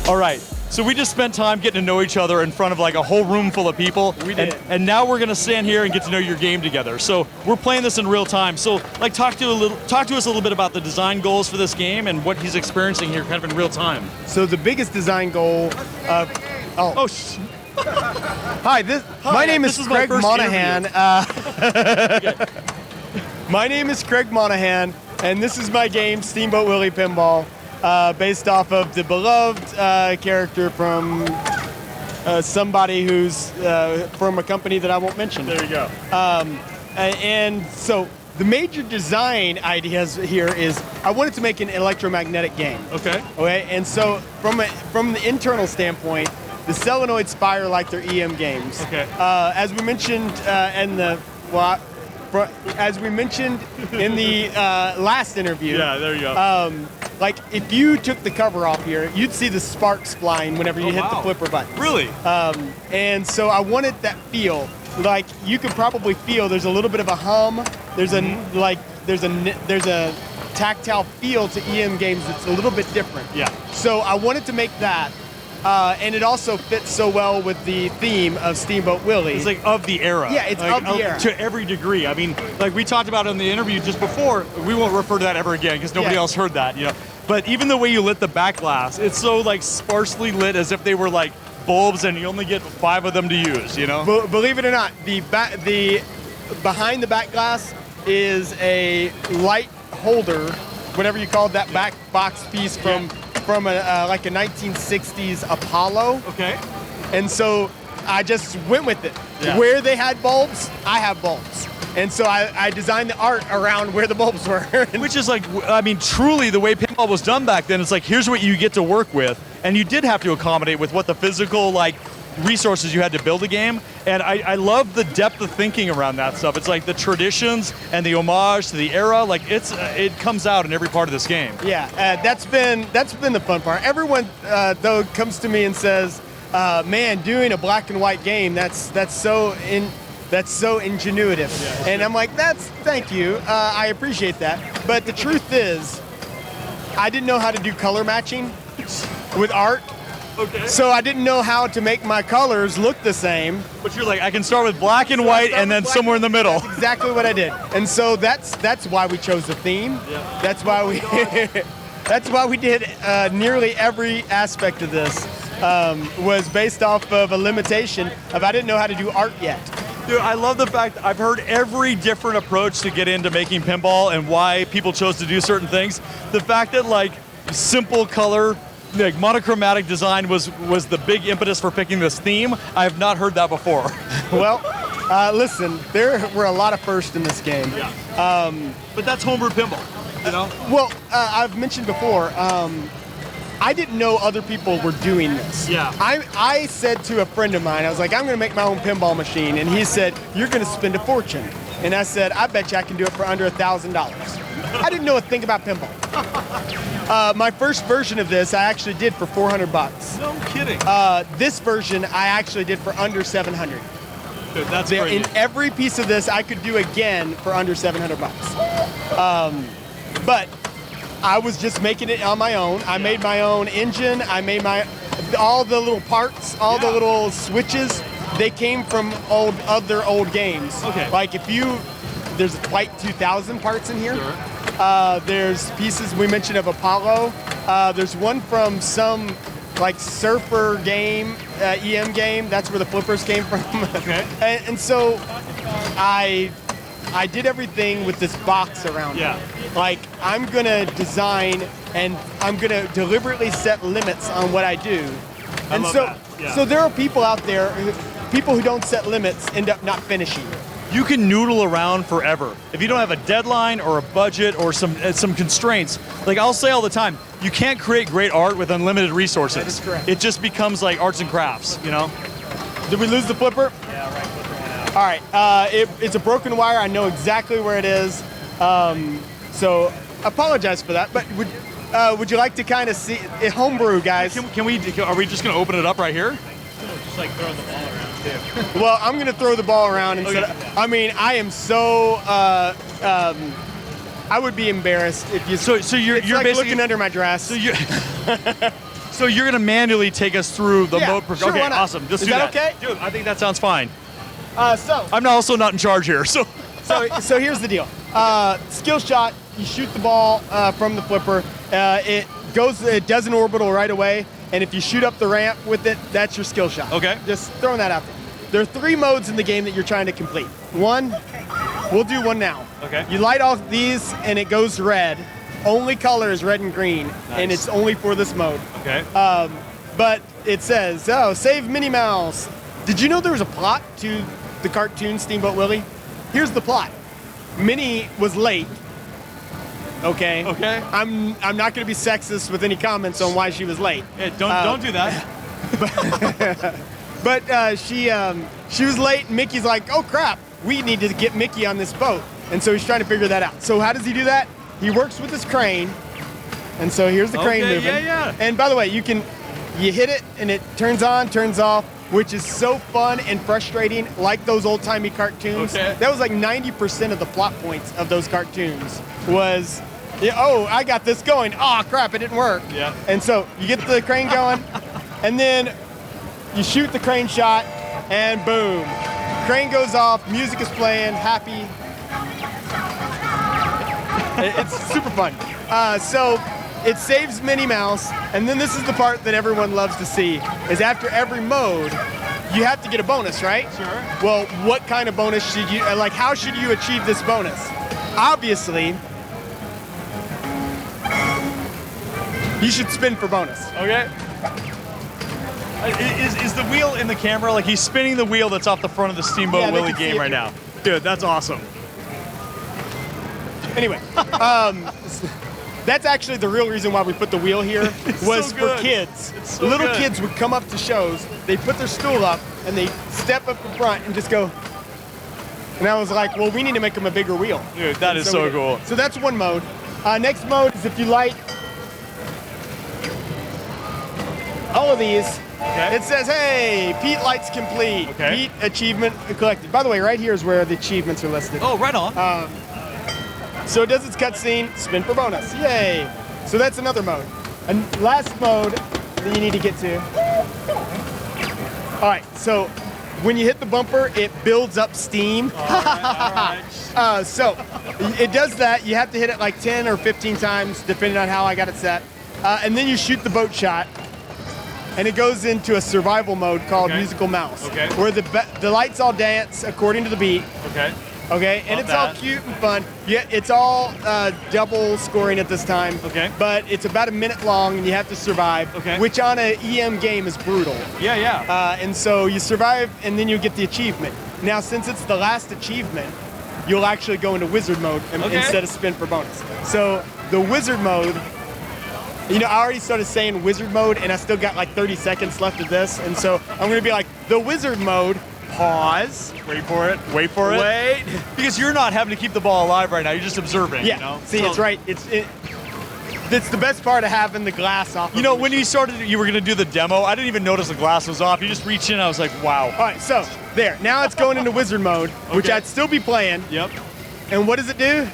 All right, so we just spent time getting to know each other in front of like a whole room full of people. We did. And now we're gonna stand here and get to know your game together. So we're playing this in real time. So like talk to us a little bit about the design goals for this game and what he's experiencing here kind of in real time. So the biggest design goal of, Hi, my name is Craig Monyhan. My name is Craig Monyhan, and this is my game, Steamboat Willie Pinball, based off of the beloved character from somebody who's from a company that I won't mention. There you go. And so the major design ideas here is I wanted to make an electromagnetic game. Okay. Okay, and so from the internal standpoint, the solenoids fire like they're EM games. Okay. As we mentioned as we mentioned in the last interview. Yeah, there you go. Like if you took the cover off here, you'd see the sparks flying whenever you hit the flipper button. Really? And so I wanted that feel. Like you can probably feel there's a little bit of a hum. There's there's a tactile feel to EM games that's a little bit different. Yeah. So I wanted to make that. And it also fits so well with the theme of Steamboat Willie. It's like of the era. Yeah, it's like, of the era. To every degree. I mean, like we talked about in the interview just before, we won't refer to that ever again because nobody else heard that, you know. But even the way you lit the back glass, it's so like sparsely lit as if they were like bulbs and you only get 5 of them to use, you know? Believe it or not, the behind the back glass is a light holder, whatever you call that back box piece from like a 1960s Apollo. Okay. And so I just went with it. Yeah. Where they had bulbs, I have bulbs. And so I designed the art around where the bulbs were. Which is like, I mean, truly the way pinball was done back then, it's like, here's what you get to work with. And you did have to accommodate with what the physical, like, resources you had to build a game. And I love the depth of thinking around that stuff. It's like the traditions and the homage to the era, like it comes out in every part of this game. Yeah, that's been the fun part. Everyone though comes to me and says, man, doing a black and white game, that's so ingenuitive. Yeah, and I'm like, thank you, I appreciate that. But the truth is, I didn't know how to do color matching with art. Okay. So I didn't know how to make my colors look the same. But you're like, I can start with black and white and then somewhere in the middle. That's exactly what I did. And so that's why we chose the theme. Yeah. That's why we did nearly every aspect of this was based off of a limitation of I didn't know how to do art yet. Dude, I love the fact that I've heard every different approach to get into making pinball and why people chose to do certain things. The fact that like simple color, like monochromatic design was the big impetus for picking this theme. I have not heard that before. Well, listen, there were a lot of firsts in this game. Yeah. But that's homebrew pinball, you know? Well, I've mentioned before, I didn't know other people were doing this. Yeah. I said to a friend of mine, I was like, I'm going to make my own pinball machine. And he said, you're going to spend a fortune. And I said, I bet you I can do it for under $1,000. I didn't know a thing about pinball. My first version of this I actually did for $400. No kidding. This version I actually did for under $700. Dude, that's crazy. In every piece of this I could do again for under $700. But I was just making it on my own. I made my own engine. I made all the little parts, the little switches. They came from other old games. Okay. Like there's Flight 2000 parts in here. Sure. There's pieces we mentioned of Apollo. There's one from some like surfer game, EM game. That's where the flippers came from. Okay. and so I did everything with this box around it. Like I'm gonna design and I'm gonna deliberately set limits on what I do. And so there are people out there, people who don't set limits end up not finishing. You can noodle around forever. If you don't have a deadline or a budget or some constraints, like I'll say all the time, you can't create great art with unlimited resources. That is correct. It just becomes like arts and crafts, you know? Did we lose the flipper? Yeah, right, flipper went out. All right, it's a broken wire. I know exactly where it is. So apologize for that, but would you like to kind of see homebrew, guys? Are we just gonna open it up right here? Just like throwing the ball around too. Well, I'm going to throw the ball around instead of, I mean, I am so, I would be embarrassed if you, So you're like basically looking under my dress. So So you're gonna manually take us through the Yeah, mode. sure, Okay, why not? awesome. Let's Is do that okay? Dude, I think that sounds fine. So I'm also not in charge here, so. so here's the deal. Skill shot. You shoot the ball from the flipper. It does an orbital right away, and if you shoot up the ramp with it, that's your skill shot. Okay. Just throwing that out there. There are 3 modes in the game that you're trying to complete. One, we'll do one now. Okay. You light off these, and it goes red. Only color is red and green, and it's only for this mode. Okay. But it says, oh, save Minnie Mouse. Did you know there was a plot to the cartoon Steamboat Willie? Here's the plot. Minnie was late. Okay. Okay. I'm not going to be sexist with any comments on why she was late. Hey, don't do that. But she was late, and Mickey's like, oh crap, we need to get Mickey on this boat. And so he's trying to figure that out. So how does he do that? He works with his crane. And so here's the crane moving. Yeah. And by the way, you hit it and it turns on, turns off, which is so fun and frustrating, like those old-timey cartoons. Okay. That was like 90% of the plot points of those cartoons was, oh, I got this going. Oh, crap, it didn't work. Yeah. And so you get the crane going, and then you shoot the crane shot, and boom. Crane goes off, music is playing, happy. It's super fun. So it saves Minnie Mouse, and then this is the part that everyone loves to see, is after every mode, you have to get a bonus, right? Sure. Well, what kind of bonus should you, like how should you achieve this bonus? Obviously, you should spin for bonus. Okay. Is the wheel in the camera? Like he's spinning the wheel that's off the front of the Steamboat Yeah, they Willie can see game it. right now. Dude, that's awesome. Anyway, that's actually the real reason why we put the wheel here was so for good. kids. It's so Little good. kids would come up to shows, they put their stool up, and they step up in front and just go. And I was like, well, we need to make them a bigger wheel. Dude, that And is we so did. cool. So that's one mode. Next mode is if you light all of these, Okay. it says, hey, Pete lights complete. Okay. Pete achievement collected. By the way, right here is where the achievements are listed. Oh, right on. So it does its cutscene, spin for bonus. Yay! So that's another mode. And last mode that you need to get to. All right, so when you hit the bumper, it builds up steam. all right. So it does that. You have to hit it like 10 or 15 times, depending on how I got it set. And then you shoot the boat shot. And it goes into a survival mode called Okay. Musical Mouse, Okay. where the lights all dance according to the beat. Okay. Okay, and Love it's all that. cute and fun. Yeah, it's all double scoring at this time. Okay. But it's about a minute long, and you have to survive. Okay. Which on an EM game is brutal. Yeah. And so you survive, and then you get the achievement. Now, since it's the last achievement, you'll actually go into wizard mode Okay. instead of spin for bonus. So the wizard mode. You know, I already started saying wizard mode, and I still got like 30 seconds left of this, and so I'm gonna be like, the wizard mode. Pause. Wait for it. Wait for it. Wait. Because you're not having to keep the ball alive right now. You're just observing. Yeah. You know? See, So- it's right. It's the best part of having the glass off. You know, when you started, you were gonna do the demo. I didn't even notice the glass was off. You just reached in. I was like, wow. All right, so there. Now it's going into wizard mode, which Okay. I'd still be playing. Yep. And what does it do?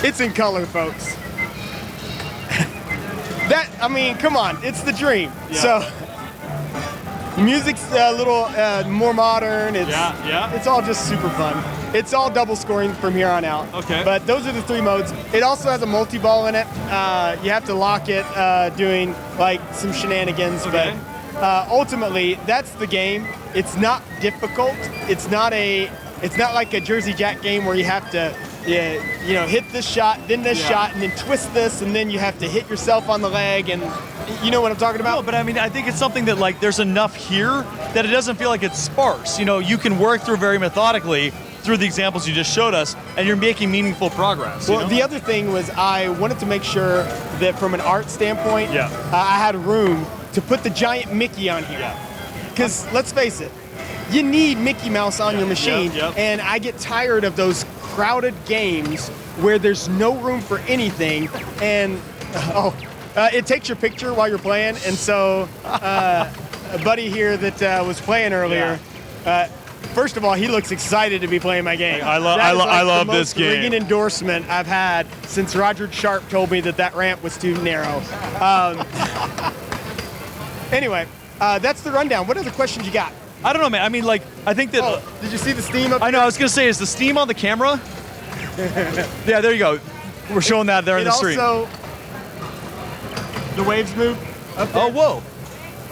It's in color, folks. I mean, come on, it's the dream. Yeah. So, music's a little more modern. Yeah. It's all just super fun. It's all double scoring from here on out. Okay. But those are the 3 modes. It also has a multi-ball in it. You have to lock it doing like some shenanigans. Okay. But ultimately, that's the game. It's not difficult. It's not like a Jersey Jack game where you have to hit this shot, then this Yeah. shot, and then twist this, and then you have to hit yourself on the leg, and you know what I'm talking about? No, but I mean, I think it's something that like there's enough here that it doesn't feel like it's sparse. You know, you can work through very methodically through the examples you just showed us, and you're making meaningful progress. Well, you know? the other thing was I wanted to make sure that from an art standpoint, Yeah. I had room to put the giant Mickey on here. Yeah. Because let's face it, you need Mickey Mouse on your machine, yep. and I get tired of those crowded games where there's no room for anything, and it takes your picture while you're playing, and so a buddy here that was playing earlier, First of all, he looks excited to be playing my game. I love the this most game. ringing endorsement I've had since Roger Sharp told me that ramp was too narrow. Anyway, that's the rundown. What other questions you got? I don't know, man. I mean, like, I think that. Oh, did you see the steam up I know. I was gonna say, is the steam on the camera? Yeah, there you go. We're showing that there in the stream. Also, the waves move up there. Oh, whoa.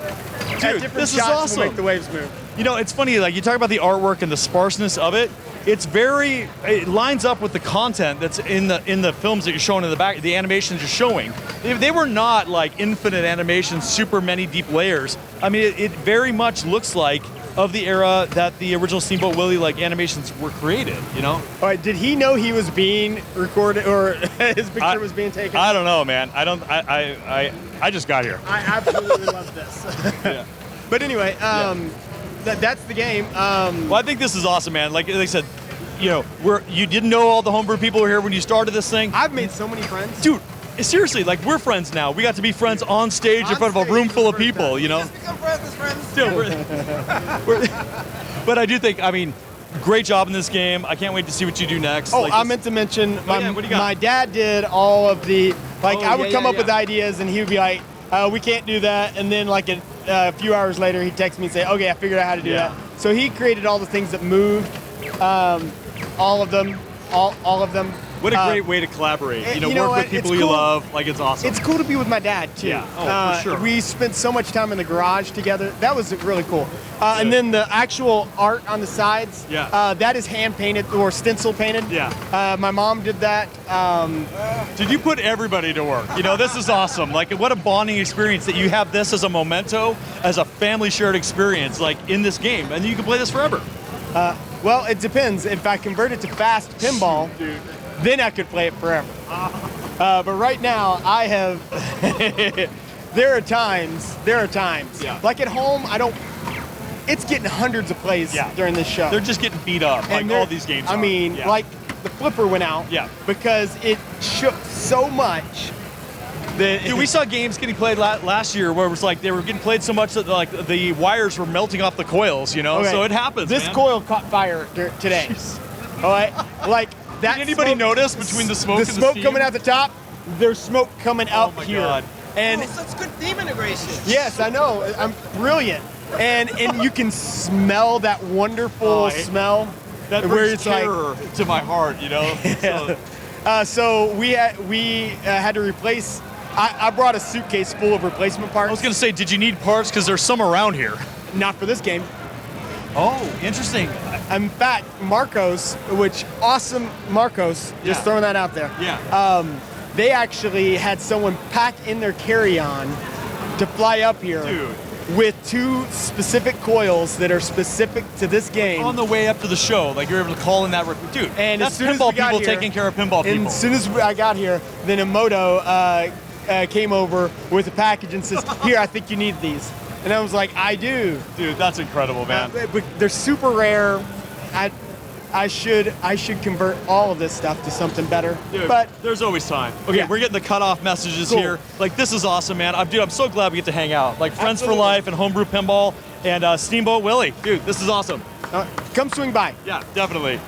At Dude, different this is shots will awesome. make the waves move. You know, it's funny, like, you talk about the artwork and the sparseness of it. It lines up with the content that's in the films that you're showing in the back, the animations you're showing. They were not like infinite animations, super many deep layers. I mean, it very much looks like of the era that the original Steamboat Willie like animations were created, you know? All right, did he know he was being recorded or his picture was being taken? I don't know, man. I just got here. I absolutely love this. Yeah. But anyway, that's the game. Well, I think this is awesome, man. Like I said, you know, you didn't know all the homebrew people were here when you started this thing. I've made so many friends. Dude, seriously, like, we're friends now. We got to be friends on stage in front of a room full of people, you know? Just become friends. Dude, but I do think, I mean, great job in this game. I can't wait to see what you do next. Oh, Like, I meant to mention, yeah, what do you got? my dad did all of the, like, Oh, I would yeah, come yeah, up with yeah. ideas and he would be like, we can't do that. And then like a few hours later, he'd text me and say, okay, I figured out how to do Yeah. that. So he created all the things that moved, all of them. What a great way to collaborate. You know, you know work what? with people It's you cool. love. Like, it's awesome. It's cool to be with my dad too. Yeah. Oh, for sure. We spent so much time in the garage together. That was really cool. And then the actual art on the sides. Yeah. That is hand painted or stencil painted. Yeah. My mom did that. Did you put everybody to work? You know, this is awesome. Like, what a bonding experience that you have this as a memento, as a family shared experience, like, in this game. And you can play this forever. Well, it depends. If I convert it to fast pinball, then I could play it forever. But right now, I have. There are times. Yeah. Like at home, it's getting hundreds of plays during this show. They're just getting beat up, like they're- all these games I are. mean, Yeah. like the flipper went out. Yeah. Because it shook so much that. Dude, we saw games getting played last year where it was like they were getting played so much that like the wires were melting off the coils, you know? Okay. So it happens, This man. coil caught fire today. All right, like that. Did anybody notice between the smoke and the smoke steam? coming out the top? There's smoke coming out my here. God. And Such good theme integration. yes, I know. I'm brilliant. And you can smell that wonderful smell. That where brings it's like. terror to my heart, you know? So, So we had to replace. I brought a suitcase full of replacement parts. I was gonna say, did you need parts? Because there's some around here. Not for this game. Oh, interesting. In fact, Marcos, just Yeah. throwing that out there. Yeah. They actually had someone pack in their carry-on to fly up here Dude. with two specific coils that are specific to this game. On the way up to the show, like you're able to call in that, dude. And that's as soon as pinball we got people here- taking care of pinball And people. as soon as I got here, then Emoto came over with a package and says, "Here, I think you need these." And I was like, "I do." Dude, that's incredible, man. But they're super rare. I should convert all of this stuff to something better. Dude, But there's always time. Okay, Yeah. we're getting the cutoff messages Cool. here. Like, this is awesome, man. I'm so glad we get to hang out. Like, friends Absolutely. for life and Homebrew Pinball and Steamboat Willie. Dude, this is awesome. come swing by. Yeah, definitely.